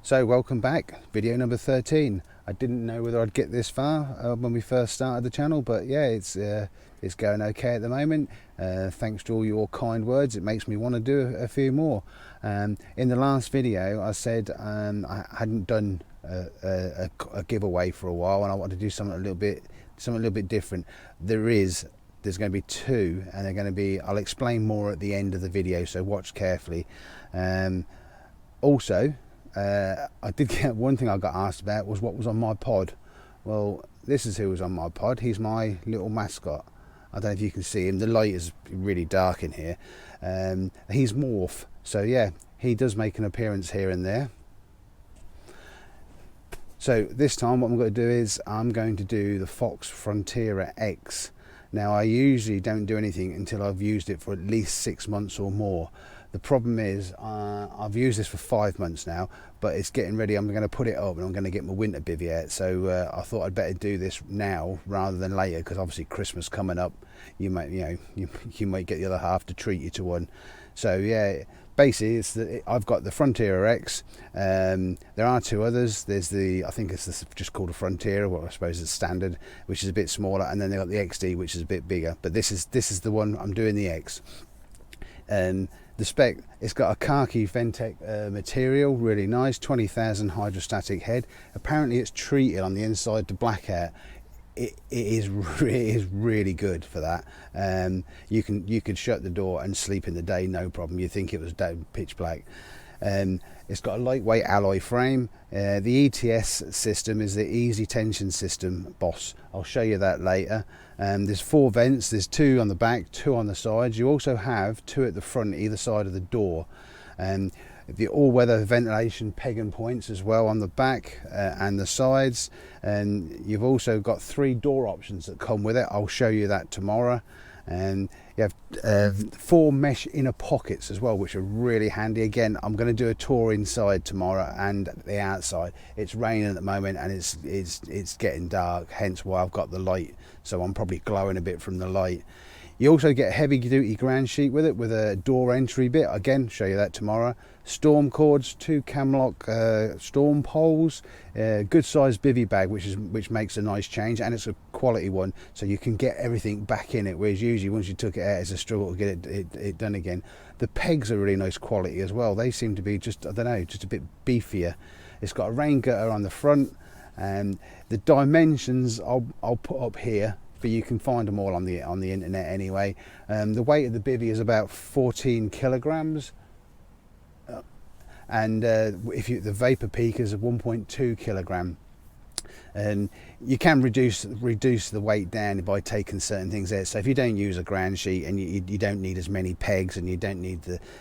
So welcome back, video number 13. I didn't know whether I'd get this far when we first started the channel, but yeah, it's going okay at the moment. Thanks to all your kind words, it makes me want to do a few more. In the last video I said I hadn't done a giveaway for a while and I wanted to do something a little bit different. There's going to be two, and they're going to be, I'll explain more at the end of the video, so watch carefully. Also, I did get one thing I got asked about was what was on my pod. Well, this is who was on my pod. He's my little mascot. I don't know if you can see him. The light is really dark in here. He's Morph. So yeah, he does make an appearance here and there. So this time what I'm going to do is I'm going to do the Fox Frontiera X. Now I usually don't do anything until I've used it for at least 6 months or more. The problem is I've used this for 5 months now, but it's getting ready. I'm going to put it up and I'm going to get my winter bivvy out. So I thought I'd better do this now rather than later, because obviously Christmas coming up, you might get the other half to treat you to one. So yeah, basically I've got the Frontiera X. There are two others. There's I think it's just called a Frontiera, well I suppose it's standard, which is a bit smaller, and then they've got the XD, which is a bit bigger. But this is the one I'm doing, the X. The spec, it's got a khaki Ventec material, really nice, 20,000 hydrostatic head. Apparently it's treated on the inside to blackout. It is really good for that. You could shut the door and sleep in the day, no problem. You think it was pitch black. It's got a lightweight alloy frame. The ETS system is the easy tension system, boss. I'll show you that later. There's 4 vents. There's 2 on the back, 2 on the sides. You also have 2 at the front, either side of the door. The all-weather ventilation peg and points as well on the back and the sides. And you've also got 3 door options that come with it. I'll show you that tomorrow. And you have 4 mesh inner pockets as well, which are really handy. Again, I'm going to do a tour inside tomorrow and the outside. It's raining at the moment and it's getting dark, hence why I've got the light, so I'm probably glowing a bit from the light. You also get a heavy duty ground sheet with it, with a door entry bit. Again, show you that tomorrow. Storm cords, 2 Camlock storm poles, good sized bivvy bag, which makes a nice change, and it's a quality one, so you can get everything back in it, whereas usually once you took it out it's a struggle to get it done again. The pegs are really nice quality as well. They seem to be just, I don't know, just a bit beefier. It's got a rain gutter on the front, and the dimensions I'll put up here, but you can find them all on the internet anyway. The weight of the bivvy is about 14 kilograms, and the vapor peak is 1.2 kilogram. And you can reduce the weight down by taking certain things out. So if you don't use a ground sheet and you don't need as many pegs, and you don't need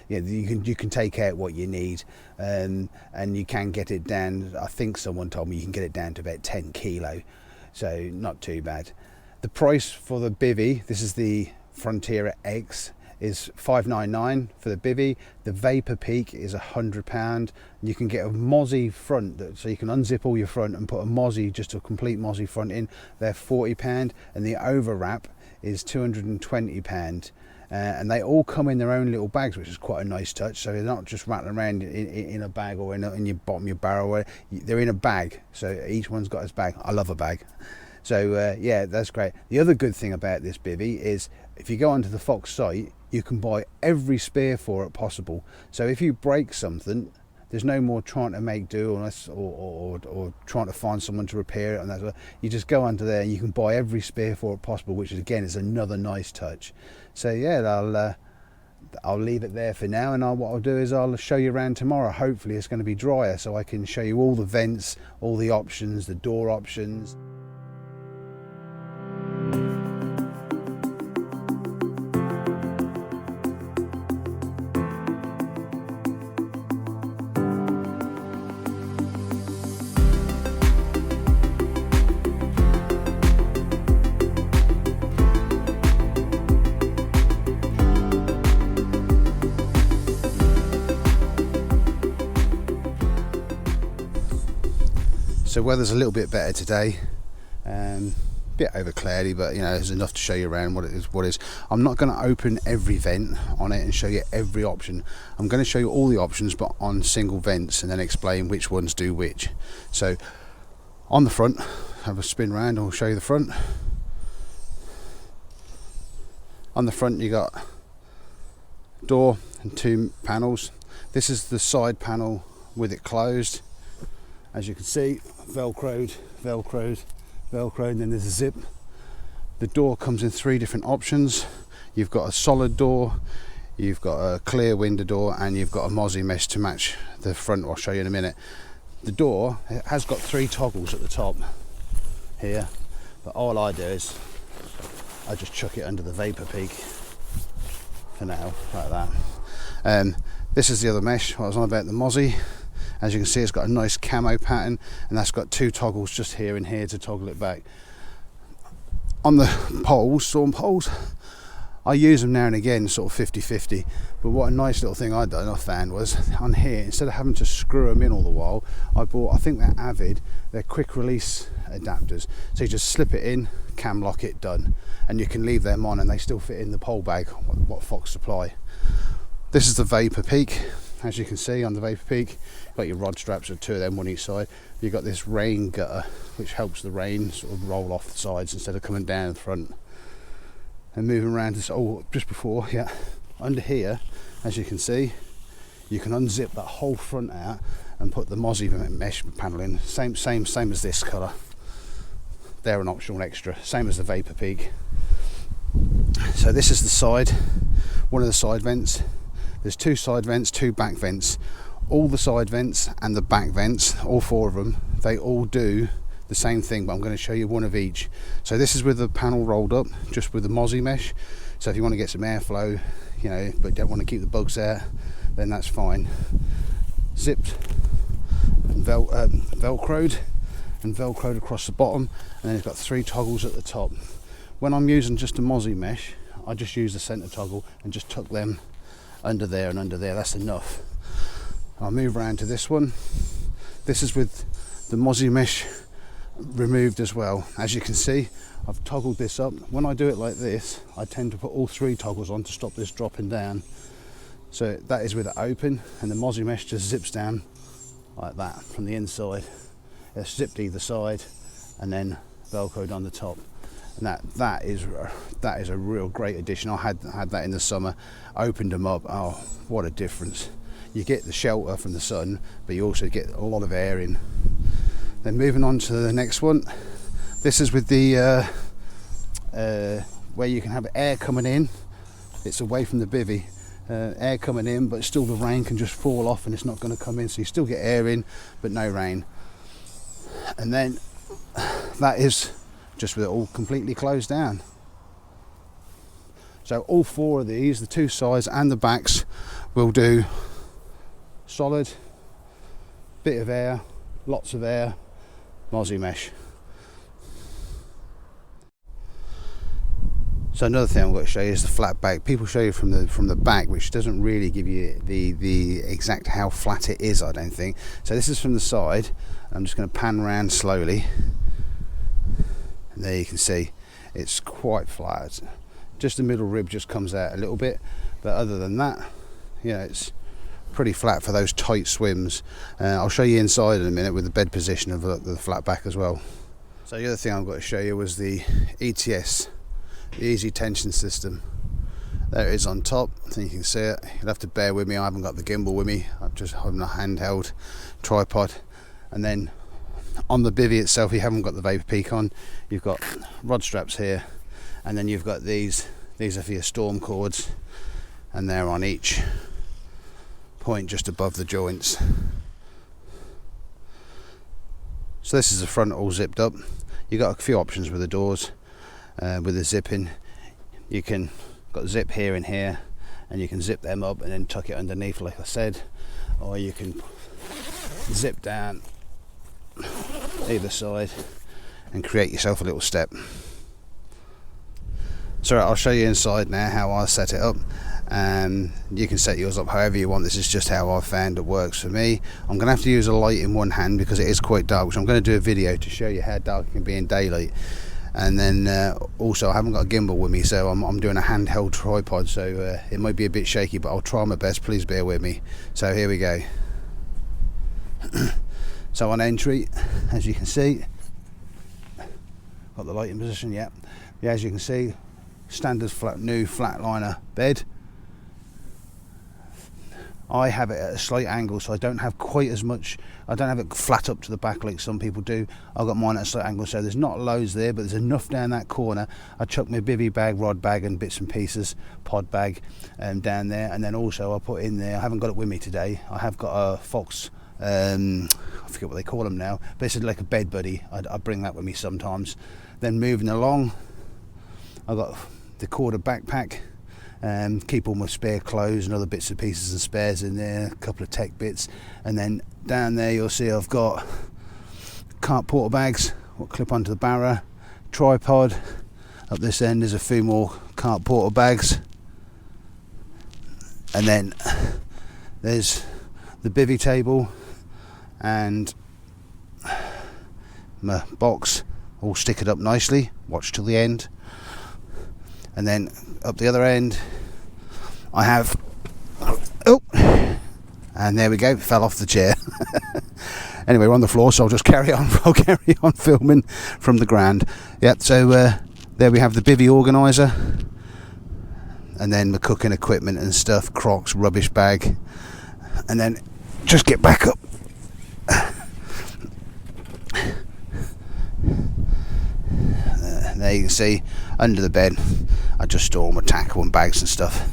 you can take out what you need, and you can get it down. I think someone told me you can get it down to about 10 kilo, so not too bad. The price for the bivvy, this is the Frontiera X, is $5.99 for the bivvy. The Vapor Peak is £100. You can get a mozzie front, so you can unzip all your front and put a mozzie, just a complete mozzie front in. They're £40, and the overwrap is £220. And they all come in their own little bags, which is quite a nice touch. So they're not just rattling around in a bag or in your bottom of your barrel. They're in a bag, so each one's got its bag. I love a bag. So yeah, that's great. The other good thing about this bivvy is if you go onto the Fox site, you can buy every spare for it possible. So if you break something, there's no more trying to make do or trying to find someone to repair it. And that, you just go onto there and you can buy every spare for it possible, which again is another nice touch. So yeah, I'll leave it there for now, and what I'll do is I'll show you around tomorrow. Hopefully it's going to be drier, so I can show you all the vents, all the options, the door options. So weather's a little bit better today. bit over cloudy, but you know, there's enough to show you around what it is. I'm not going to open every vent on it and show you every option. I'm going to show you all the options, but on single vents, and then explain which ones do which. So on the front, have a spin round, I'll show you the front. On the front, you got door and 2 panels. This is the side panel with it closed. As you can see, velcroed, and then there's a zip. The door comes in 3 different options. You've got a solid door, you've got a clear window door, and you've got a mozzie mesh to match the front. I'll show you in a minute. The door has got 3 toggles at the top here, but all I do is I just chuck it under the vapor peak for now, like that. This is the other mesh, what I was on about, the mozzie. As you can see, it's got a nice camo pattern, and that's got 2 toggles just here and here to toggle it back. On the poles, storm poles, I use them now and again, sort of 50-50, but what a nice little thing I found was on here, instead of having to screw them in all the while, I bought, I think they're Avid, they're quick release adapters, so you just slip it in, cam lock it, done, and you can leave them on and they still fit in the pole bag, what Fox supply. This is the vapor peak. As you can see on the vapor peak, you've got your rod straps with 2 of them on each side. You've got this rain gutter which helps the rain sort of roll off the sides instead of coming down the front. And moving around this, just before, under here, as you can see, you can unzip that whole front out and put the mozzie mesh panel in. Same as this colour. They're an optional extra, same as the vapor peak. So this is the side, one of the side vents. There's 2 side vents, 2 back vents. All the side vents and the back vents, all 4 of them, they all do the same thing, but I'm going to show you one of each. So this is with the panel rolled up, just with the mozzie mesh. So if you want to get some airflow, you know, but don't want to keep the bugs out, then that's fine. Zipped and velcroed across the bottom, and then it's got 3 toggles at the top. When I'm using just a mozzie mesh, I just use the center toggle and just tuck them under there and under there, that's enough. I'll move around to this one. This is with the mozzie mesh removed as well. As you can see, I've toggled this up. When I do it like this, I tend to put all 3 toggles on to stop this dropping down. So that is with it open, and the mozzie mesh just zips down like that from the inside. It's zipped either side and then velcroed on the top. And that is a real great addition. I had that in the summer, opened them up, oh what a difference. You get the shelter from the sun, but you also get a lot of air in. Then moving on to the next one, this is with the where you can have air coming in. It's away from the bivvy, air coming in, but still the rain can just fall off and it's not going to come in, so you still get air in but no rain. And then that is just with it all completely closed down. So all 4 of these, the 2 sides and the backs, will do solid, bit of air, lots of air, mozzie mesh. So another thing I'm going to show you is the flat back. People show you from the back, which doesn't really give you the exact how flat it is, I don't think. So this is from the side. I'm just going to pan around slowly. And there you can see it's quite flat. Just the middle rib just comes out a little bit, but other than that, you know, it's pretty flat for those tight swims. I'll show you inside in a minute with the bed position of the flat back as well. So the other thing I've got to show you was the ETS, the easy tension system. There it is on top. I think you can see it. You'll have to bear with me, I haven't got the gimbal with me. I'm just holding a handheld tripod. And then on the bivvy itself, you haven't got the vapor peak on. You've got rod straps here, and then you've got these are for your storm cords, and they're on each point just above the joints. So this is the front all zipped up. You've got a few options with the doors, with the zipping. You can got zip here and here, and you can zip them up and then tuck it underneath like I said, or you can zip down either side and create yourself a little step. So I'll show you inside now how I set it up, and you can set yours up however you want. This is just how I've found it works for me. I'm going to have to use a light in one hand because it is quite dark, which I'm going to do a video to show you how dark it can be in daylight. And then also I haven't got a gimbal with me, so I'm doing a handheld tripod, so it might be a bit shaky, but I'll try my best. Please bear with me. So here we go. So on entry, as you can see, got the light in position. Yeah, as you can see, standard new flatliner bed. I have it at a slight angle, so I don't have quite as much, I don't have it flat up to the back like some people do. I've got mine at a slight angle, so there's not loads there, but there's enough down that corner. I chuck my bivvy bag, rod bag and bits and pieces, pod bag down there. And then also I put in there, I haven't got it with me today, I have got a Fox, I forget what they call them now, but it's like a bed buddy. I bring that with me sometimes. Then moving along, I've got the quarter backpack. Keep all my spare clothes and other bits and pieces and spares in there, a couple of tech bits. And then down there you'll see I've got Carp porter bags, what clip onto the barra, tripod. Up this end there's a few more Carp porter bags. And then there's the bivvy table and my box all stick it up nicely, watch till the end. And then up the other end I have, oh, and there we go, fell off the chair. Anyway, we're on the floor, so I'll just carry on. I'll carry on filming from the ground. Yep, so there we have the bivvy organiser, and then the cooking equipment and stuff, Crocs, rubbish bag, and then just get back up. There you can see under the bed I just store all my tackle and bags and stuff.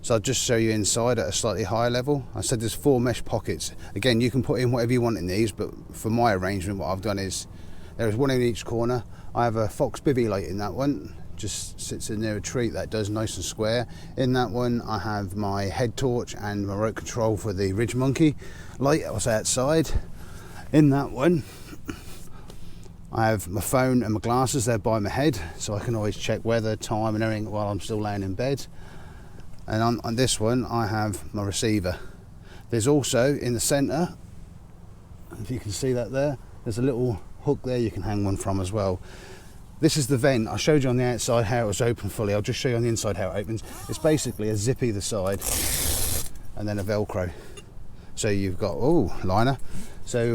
So I'll just show you inside at a slightly higher level. I said there's 4 mesh pockets. Again, you can put in whatever you want in these, but for my arrangement what I've done is there's one in each corner. I have a Fox bivvy light in that one, just sits in near a tree that does nice and square. In that one I have my head torch and my remote control for the Ridge Monkey light was outside. In that one I have my phone and my glasses, they're by my head, so I can always check weather, time and everything while I'm still laying in bed. And on this one I have my receiver. There's also in the centre, if you can see that there, there's a little hook there you can hang one from as well. This is the vent. I showed you on the outside how it was open fully. I'll just show you on the inside how it opens. It's basically a zip either side and then a Velcro. So you've got, oh, liner. So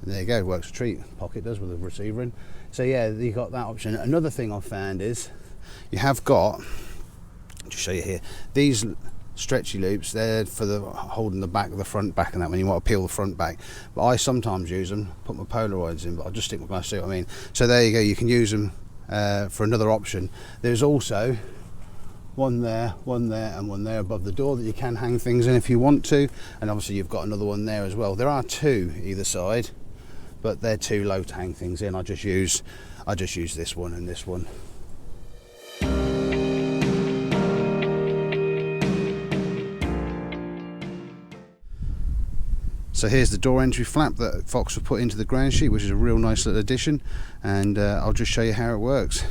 there you go, works a treat. Pocket does with a receiver in. So yeah, you got that option. Another thing I've found is you have got, just show you here, these stretchy loops. They're for the holding the back, the front back, and that when you want to peel the front back. But I sometimes use them, put my Polaroids in, but I'll just stick with my, see what I mean. So there you go, you can use them for another option. There's also one there, and one there above the door that you can hang things in if you want to. And obviously you've got another one there as well. There are 2 either side, but they're too low to hang things in. I just use this one and this one. So here's the door entry flap that Fox have put into the ground sheet, which is a real nice little addition, and I'll just show you how it works.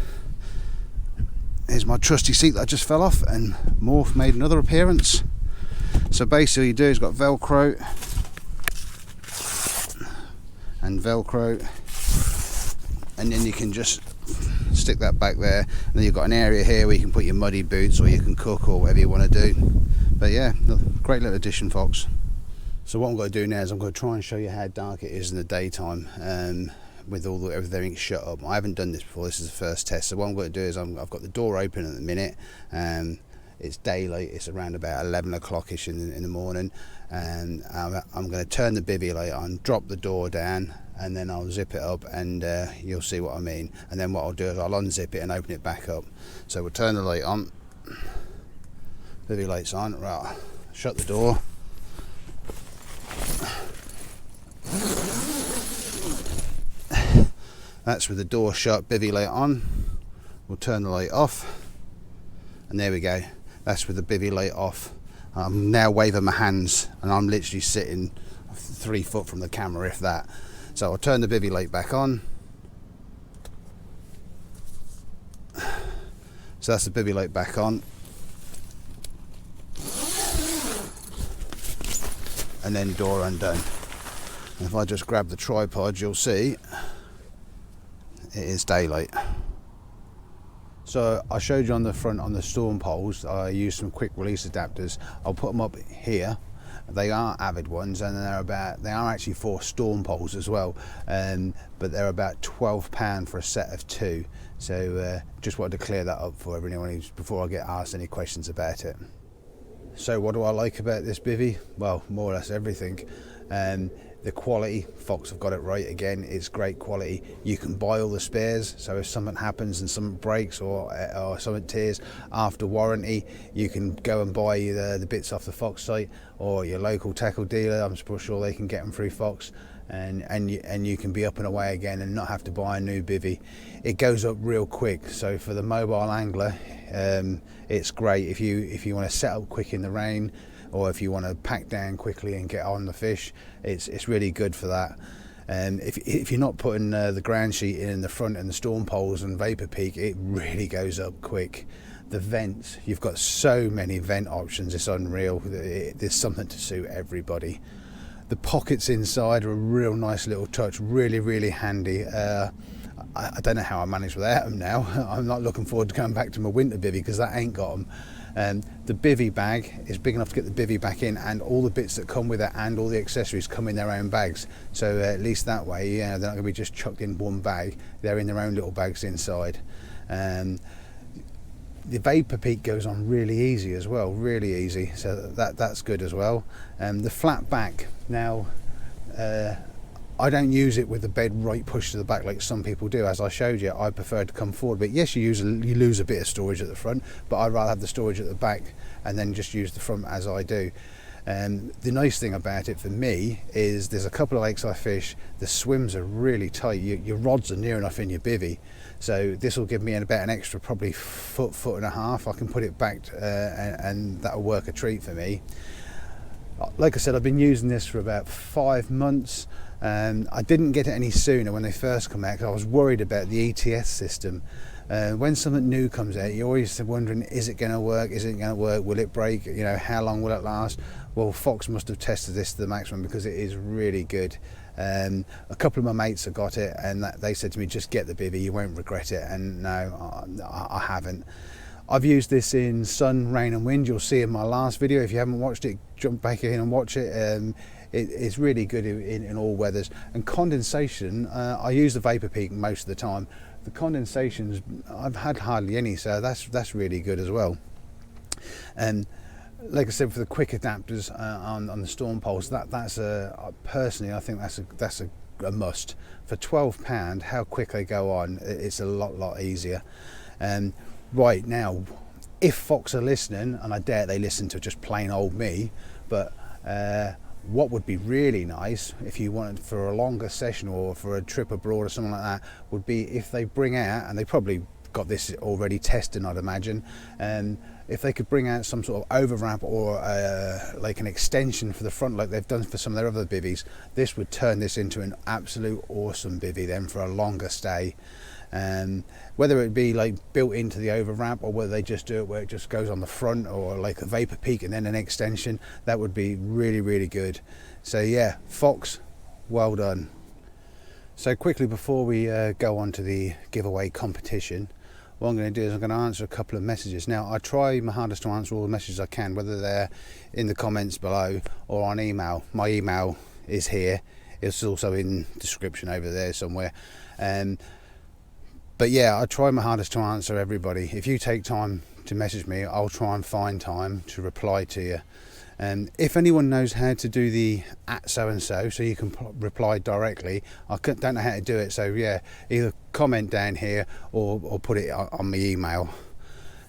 Here's my trusty seat that I just fell off, and Morph made another appearance. So basically you do is got Velcro and Velcro, and then you can just stick that back there, and then you've got an area here where you can put your muddy boots, or you can cook, or whatever you want to do. But yeah, great little addition, Fox. So what I'm going to do now is I'm going to try and show you how dark it is in the daytime with everything shut up. I haven't done this before, this is the first test. So what I'm going to do is I've got the door open at the minute. It's daylight, it's around about 11 o'clock-ish in the morning, and I'm going to turn the bivvy light on, drop the door down, and then I'll zip it up, and you'll see what I mean. And then what I'll do is I'll unzip it and open it back up. So we'll turn the light on, bivvy light's on, right, shut the door. That's with the door shut, bivvy light on. We'll turn the light off, and there we go. That's with the bivvy light off. I'm now waving my hands, and I'm literally sitting 3 foot from the camera, if that. So I'll turn the bivvy light back on. So that's the bivvy light back on. And then door undone. And if I just grab the tripod, you'll see it is daylight. So I showed you on the front on the storm poles, I used some quick release adapters. I'll put them up here. They are Avid ones, and they are actually for storm poles as well, but they're about £12 for a set of 2. So just wanted to clear that up for everyone before I get asked any questions about it. So what do I like about this bivvy? Well, more or less everything. The quality, Fox have got it right again, it's great quality. You can buy all the spares, so if something happens and something breaks or something tears after warranty, you can go and buy the bits off the Fox site or your local tackle dealer. I'm sure they can get them through Fox, and you can be up and away again and not have to buy a new bivvy. It goes up real quick, so for the mobile angler, it's great if you want to set up quick in the rain, or if you want to pack down quickly and get on the fish. It's really good for that. And if you're not putting the ground sheet in the front and the storm poles and vapor peak, it really goes up quick. The vents, you've got so many vent options, it's unreal. There's something to suit everybody. The pockets inside are a real nice little touch, really handy. I don't know how I manage without them now. I'm not looking forward to going back to my winter bivvy because that ain't got them. The bivvy bag is big enough to get the bivvy back in, and all the bits that come with it and all the accessories come in their own bags. So at least that way, they're not going to be just chucked in one bag. They're in their own little bags inside. The vapor peak goes on really easy as well, really easy. So that's good as well. The flat back now. I don't use it with the bed right pushed to the back like some people do. As I showed you, I prefer to come forward. But yes, you lose a bit of storage at the front, but I'd rather have the storage at the back and then just use the front as I do. The nice thing about it for me is there's a couple of lakes I fish, the swims are really tight. Your rods are near enough in your bivvy. So this will give me about an extra probably foot and a half. I can put it back and that'll work a treat for me. Like I said, I've been using this for about 5 months. I didn't get it any sooner when they first come out because I was worried about the ETS system. When something new comes out, you're always wondering, is it going to work? Is it going to work? Will it break? How long will it last? Well, Fox must have tested this to the maximum because it is really good. A couple of my mates have got it, and they said to me, just get the bivvy, you won't regret it. And no, I haven't. I've used this in sun, rain and wind. You'll see in my last video. If you haven't watched it, jump back in and watch it. It's really good in all weathers. And condensation, I use the vapor peak most of the time. The condensations, I've had hardly any, so that's really good as well. And like I said, for the quick adapters on the storm poles, that's personally, I think that's a must. For £12, how quick they go on, it's a lot easier. Right now, if Fox are listening, and I doubt they listen to just plain old me, but what would be really nice if you wanted for a longer session or for a trip abroad or something like that would be if they bring out, and they probably got this already tested, I'd imagine, if they could bring out some sort of overwrap or like an extension for the front like they've done for some of their other bivvies. This would turn this into an absolute awesome bivvy then for a longer stay. Whether it be like built into the overwrap or whether they just do it where it just goes on the front, or like a vapor peak and then an extension, that would be really good. So yeah, Fox, well done. So quickly before we go on to the giveaway competition, what I'm going to do is I'm going to answer a couple of messages. Now I try my hardest to answer all the messages I can, whether they're in the comments below or on email. My email is here, it's also in the description over there somewhere. But yeah, I try my hardest to answer everybody. If you take time to message me, I'll try and find time to reply to you. If anyone knows how to do the @so-and-so, so you can reply directly, I don't know how to do it. So yeah, either comment down here or put it on my email.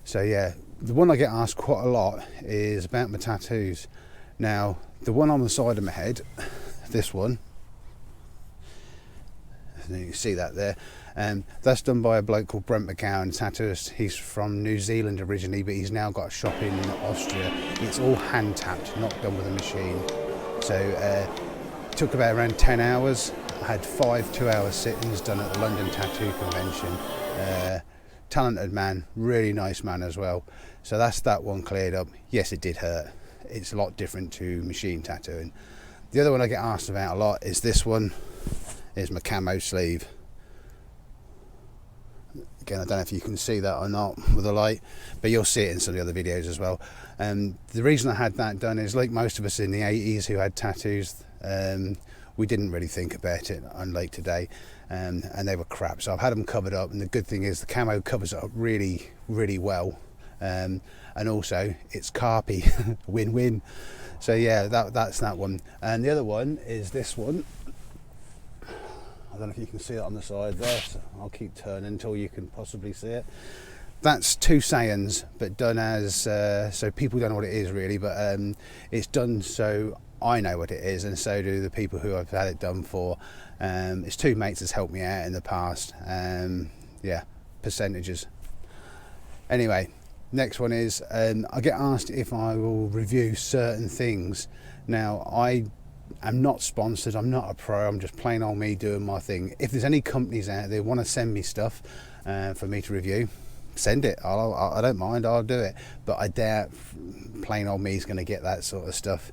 So yeah, the one I get asked quite a lot is about my tattoos. Now, the one on the side of my head, this one, you can see that there. That's done by a bloke called Brent McGowan, tattooist. He's from New Zealand originally, but he's now got a shop in Austria. It's all hand tapped, not done with a machine. So it took about around 10 hours. I had 5 2-hour sittings done at the London Tattoo Convention. Talented man, really nice man as well. So that's that one cleared up. Yes, it did hurt. It's a lot different to machine tattooing. The other one I get asked about a lot is this one. Is my camo sleeve. Again, I don't know if you can see that or not with the light, but you'll see it in some of the other videos as well. The reason I had that done is, like most of us in the 80s who had tattoos, we didn't really think about it, unlike today, and they were crap. So I've had them covered up, and the good thing is the camo covers it up really, really well, and also it's carpy, win-win. So yeah, that's that one. And the other one is this one. I don't know if you can see it on the side there, so I'll keep turning until you can possibly see it. That's two sayings, but done as, so people don't know what it is really, but it's done so I know what it is, and so do the people who I've had it done for. It's two mates that's helped me out in the past. Yeah, percentages. Anyway, next one is, I get asked if I will review certain things. Now, I'm not sponsored, I'm not a pro, I'm just plain old me doing my thing. If there's any companies out there want to send me stuff for me to review, send it. I don't mind, I'll do it. But I doubt plain old me's going to get that sort of stuff.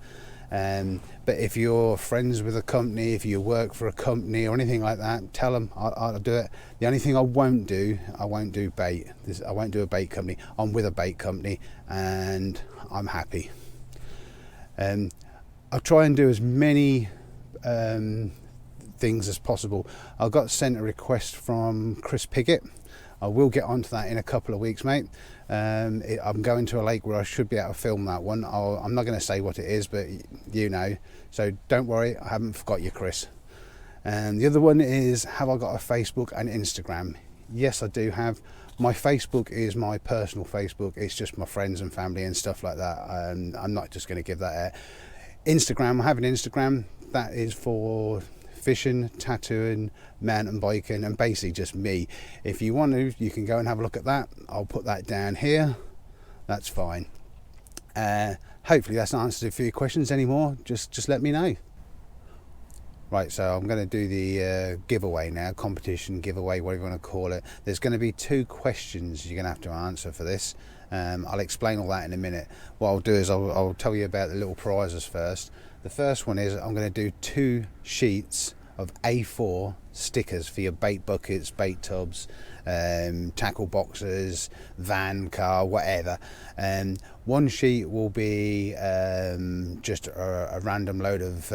But if you're friends with a company, if you work for a company or anything like that, tell them I'll do it. The only thing I won't do bait. I won't do a bait company. I'm with a bait company and I'm happy. I'll try and do as many things as possible. I got sent a request from Chris Piggott. I will get onto that in a couple of weeks, mate. I'm going to a lake where I should be able to film that one. I'm not going to say what it is, but you know. So don't worry, I haven't forgot you, Chris. And the other one is, have I got a Facebook and Instagram? Yes, I do have. My Facebook is my personal Facebook. It's just my friends and family and stuff like that. I'm not just going to give that out. Instagram, I have an Instagram. That is for fishing, tattooing, mountain biking, and basically just me. If you want to, you can go and have a look at that. I'll put that down here. That's fine. Hopefully that's not answered a few questions anymore. Just let me know. Right, so I'm going to do the giveaway now, competition giveaway, whatever you want to call it. There's going to be 2 questions you're going to have to answer for this. I'll explain all that in a minute. What I'll do is I'll tell you about the little prizes first. The first one is I'm going to do 2 sheets of A4 stickers for your bait buckets, bait tubs, tackle boxes, van, car, whatever. One sheet will be just a random load of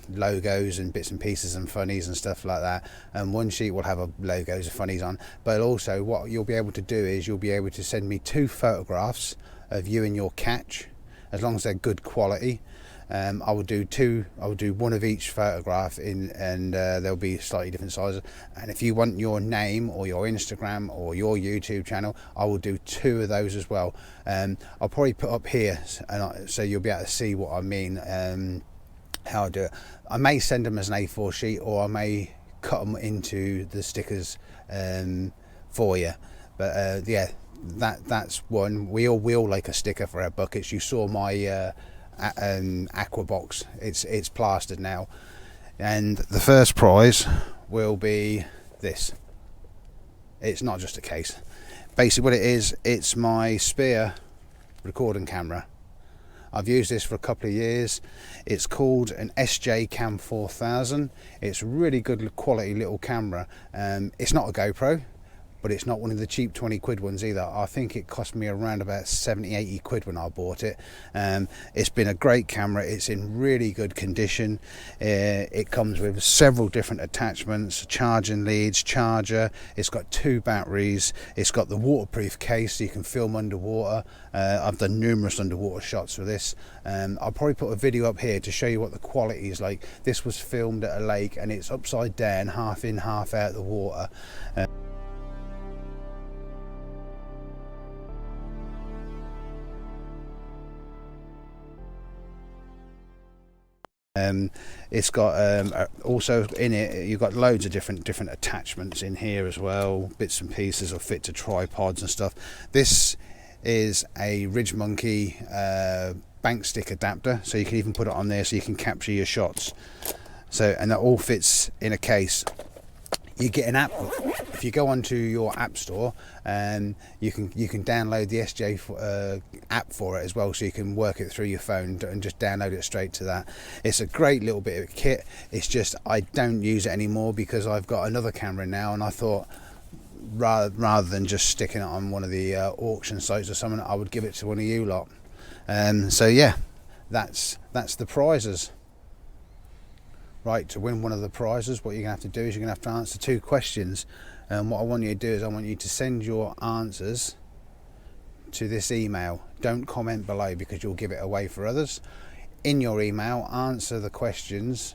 logos and bits and pieces and funnies and stuff like that, and one sheet will have logos of funnies on. But also what you'll be able to do is you'll be able to send me 2 photographs of you and your catch, as long as they're good quality. I will do 2. I will do 1 of each photograph and they'll be slightly different sizes. And if you want your name or your Instagram or your YouTube channel, I will do 2 of those as well. I'll probably put up here, so you'll be able to see what I mean, how I do it. I may send them as an A4 sheet, or I may cut them into the stickers for you. But yeah, that's one. We all like a sticker for our buckets. You saw my aqua box. It's plastered now, and the first prize will be this. It's not just a case. Basically what it is, it's my Spear recording camera. I've used this for a couple of years. It's called an SJ Cam 4000. It's really good quality little camera. It's not a GoPro, but it's not one of the cheap 20 quid ones either. I think it cost me around about 70, 80 quid when I bought it. It's been a great camera. It's in really good condition. It comes with several different attachments, charging leads, charger. It's got 2 batteries. It's got the waterproof case so you can film underwater. I've done numerous underwater shots with this. I'll probably put a video up here to show you what the quality is like. This was filmed at a lake and it's upside down, half in, half out the water. It's got also in it, you've got loads of different attachments in here as well, bits and pieces or fit to tripods and stuff. This is a Ridge Monkey bank stick adapter, so you can even put it on there so you can capture your shots. So, and that all fits in a case. You get an app. If you go onto your app store, you can download the SJ app for it as well, so you can work it through your phone and just download it straight to that. It's a great little bit of kit. It's just I don't use it anymore because I've got another camera now, and I thought rather than just sticking it on one of the auction sites or something. I would give it to one of you lot. So yeah, that's the prizes. Right, to win one of the prizes, what you're going to have to do is you're going to have to answer 2 questions. And what I want you to do is I want you to send your answers to this email. Don't comment below because you'll give it away for others. In your email, answer the questions.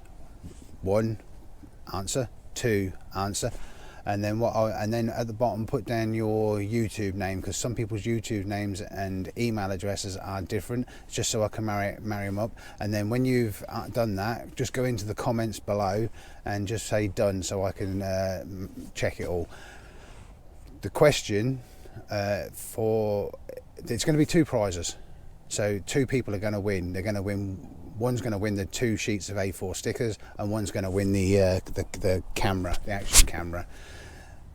1, answer. 2, answer. And then at the bottom put down your YouTube name, because some people's YouTube names and email addresses are different, just so I can marry them up. And then when you've done that, just go into the comments below and just say done, so I can check it all. The question it's going to be 2 prizes, so 2 people are going to win. They're going to win. One's going to win the 2 sheets of A4 stickers, and one's going to win the camera, the action camera.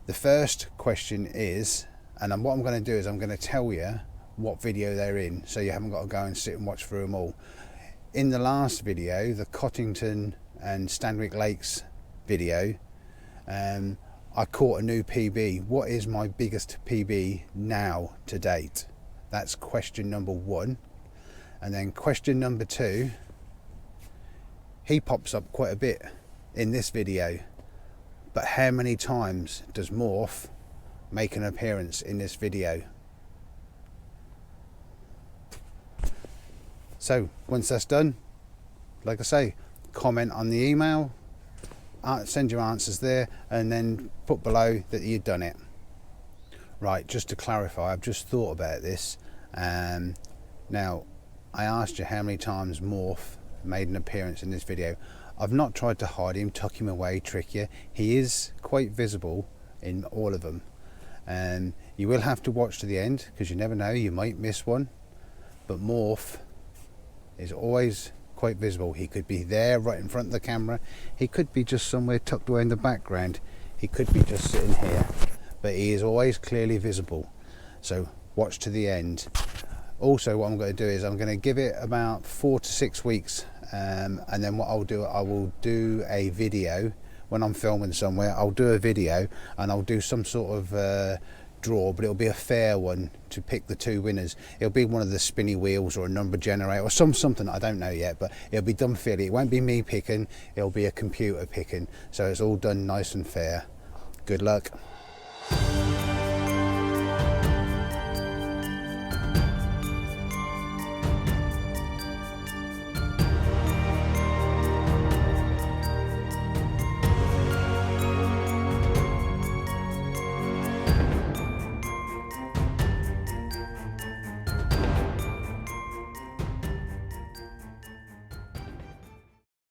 The first question is, and what I'm going to do is I'm going to tell you what video they're in, so you haven't got to go and sit and watch through them all. In the last video, the Cottington and Stanwick Lakes video, I caught a new PB. What is my biggest PB now to date? That's question number 1. And then question number 2, he pops up quite a bit in this video, but how many times does Morph make an appearance in this video? So once that's done, like I say, comment on the email, send your answers there, and then put below that you've done it. Right, just to clarify, I've just thought about this. Now, I asked you how many times Morph made an appearance in this video. I've not tried to hide him, tuck him away, trick you. He is quite visible in all of them. You will have to watch to the end, because you never know, you might miss one. But Morph is always quite visible. He could be there right in front of the camera. He could be just somewhere tucked away in the background. He could be just sitting here. But he is always clearly visible. So watch to the end. Also, what I'm going to do is I'm going to give it about 4 to 6 weeks, and then what I'll do, I will do a video when I'm filming somewhere. I'll do a video and I'll do some sort of draw, but it'll be a fair one to pick the 2 winners. It'll be one of the spinny wheels or a number generator or something, I don't know yet, but it'll be done fairly. It won't be me picking, it'll be a computer picking, so it's all done nice and fair. Good luck.